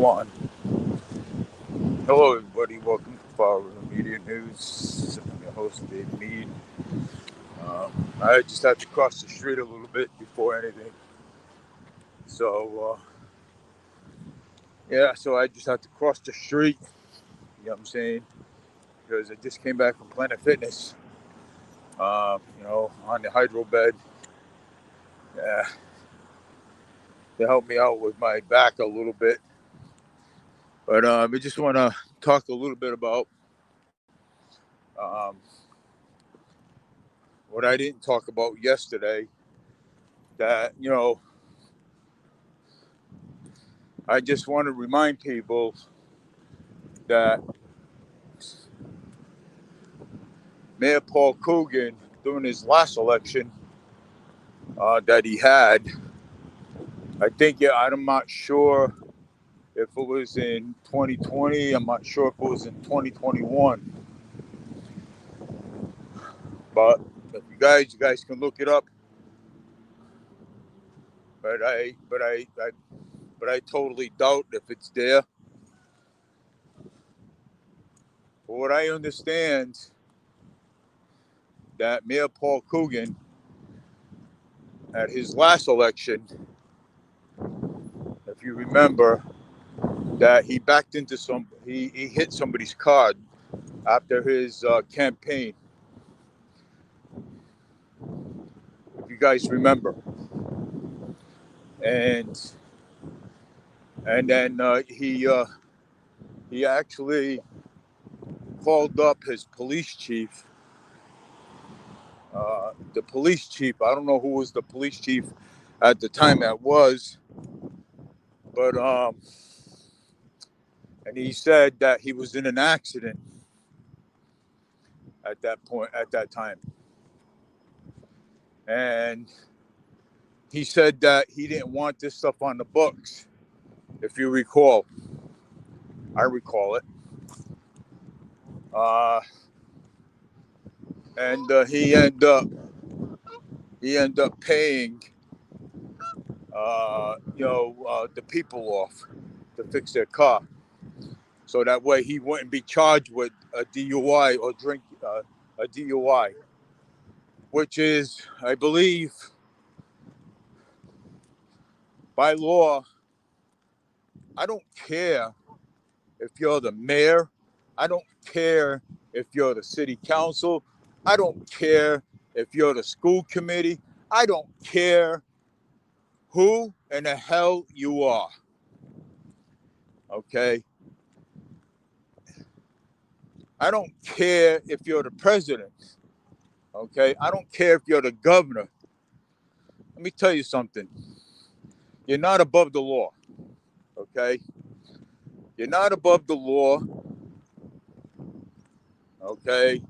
one. Hello, everybody. Welcome to Power Media News. I'm your host, Dave Mead. I just had to cross the street a little bit before anything. So, so I just had to cross the street, you know what I'm saying? Because I just came back from Planet Fitness, on the hydro bed. Yeah, to help me out with my back a little bit. But I just want to talk a little bit about um, what I didn't talk about yesterday. That, I just want to remind people that Mayor Paul Coogan, during his last election that he had, I'm not sure if it was in 2020, I'm not sure if it was in 2021, but if you guys can look it up. But I totally doubt if it's there. For what I understand, that Mayor Paul Coogan, at his last election, if you remember, that he backed into he hit somebody's card after his campaign. If you guys remember, and then he actually called up his police chief. The police chief, I don't know who was the police chief at the time that was, but and he said that he was in an accident at that time, and he said that he didn't want this stuff on the books. If you recall, I recall it. And he ended up paying the people off to fix their car, so that way he wouldn't be charged with a DUI or a DUI, which is, I believe, by law. I don't care if you're the mayor. I don't care if you're the city council. I don't care if you're the school committee. I don't care who in the hell you are. Okay? I don't care if you're the president. Okay? I don't care if you're the governor. Let me tell you something. You're not above the law. Okay? You're not above the law. Okay?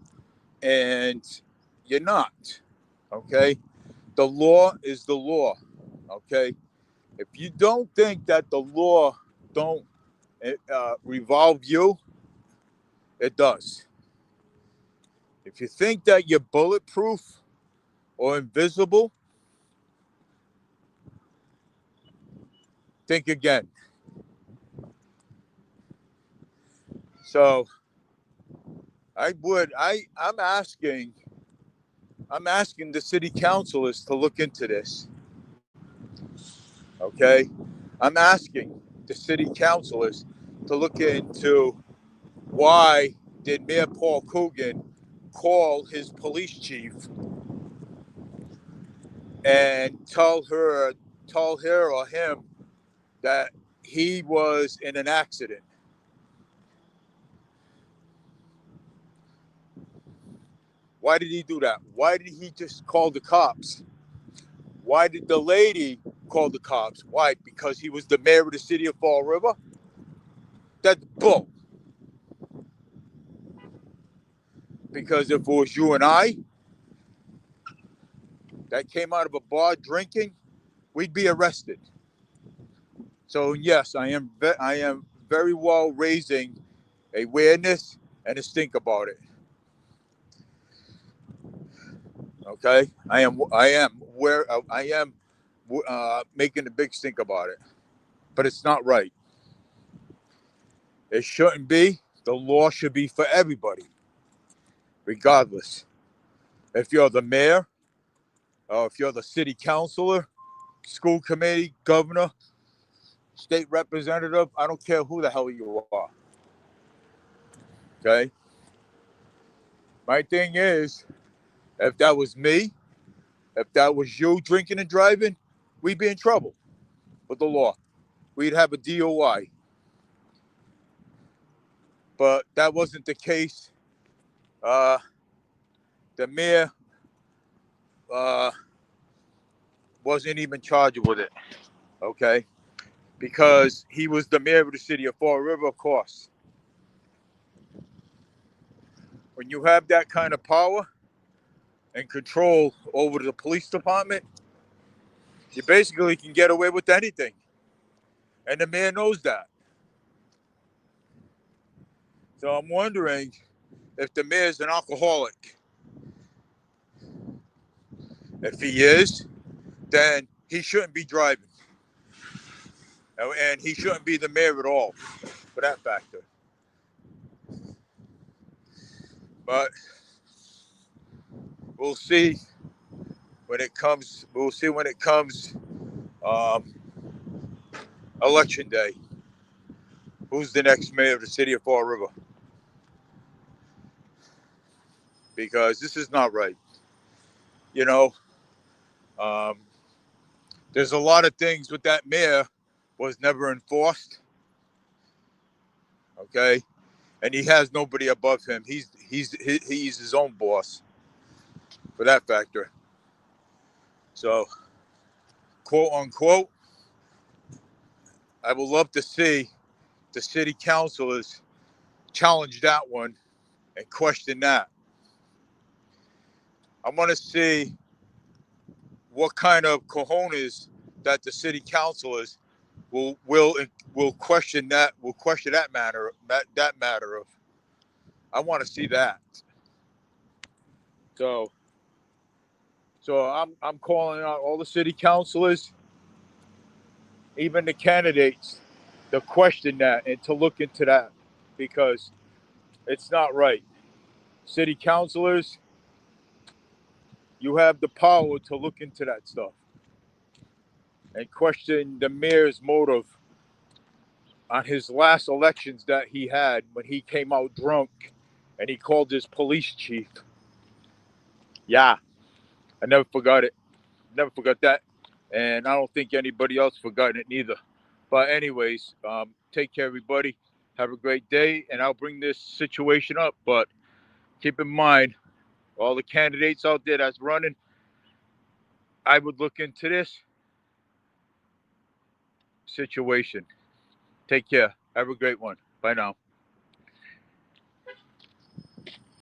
And you're not. Okay? The law is the law. Okay? If you don't think that the law don't revolve you, it does. If you think that you're bulletproof or invisible, think again. So I'm asking the city councilors to look into this. Okay? I'm asking the city councilors to look into why did Mayor Paul Coogan call his police chief and tell her or him that he was in an accident. Why did he do that? Why did he just call the cops? Why did the lady call the cops? Why? Because he was the mayor of the city of Fall River? That's bull. Because if it was you and I that came out of a bar drinking, we'd be arrested. So yes, I am very well raising awareness and to think about it. Okay, I am making a big stink about it, but it's not right. It shouldn't be. The law should be for everybody, regardless. If you're the mayor, or if you're the city councilor, school committee, governor, state representative, I don't care who the hell you are. Okay? My thing is, if that was me, if that was you drinking and driving, we'd be in trouble with the law. We'd have a DOI. But that wasn't the case. Uh, the mayor uh, wasn't even charged with it, okay? Because he was the mayor of the city of Fall River, of course. When you have that kind of power and control over the police department, you basically can get away with anything. And the mayor knows that. So I'm wondering if the mayor's an alcoholic. If he is, then he shouldn't be driving. And he shouldn't be the mayor at all, for that factor. But we'll see when it comes. We'll see when it comes um, election day. Who's the next mayor of the city of Fall River? Because this is not right. You know, um, there's a lot of things with that mayor was never enforced. Okay, and he has nobody above him. He's his own boss for that factor. So, quote unquote, I would love to see the city councilors challenge that one and question that. I want to see what kind of cojones that the city councilors will question that matter of. I want to see that. So I'm calling out all the city councilors, even the candidates, to question that and to look into that because it's not right. City councilors, you have the power to look into that stuff and question the mayor's motive on his last elections that he had when he came out drunk and he called his police chief. Yeah, I never forgot it. Never forgot that. And I don't think anybody else forgotten it neither. But anyways, take care, everybody. Have a great day. And I'll bring this situation up. But keep in mind, all the candidates out there that's running, I would look into this situation. Take care. Have a great one. Bye now.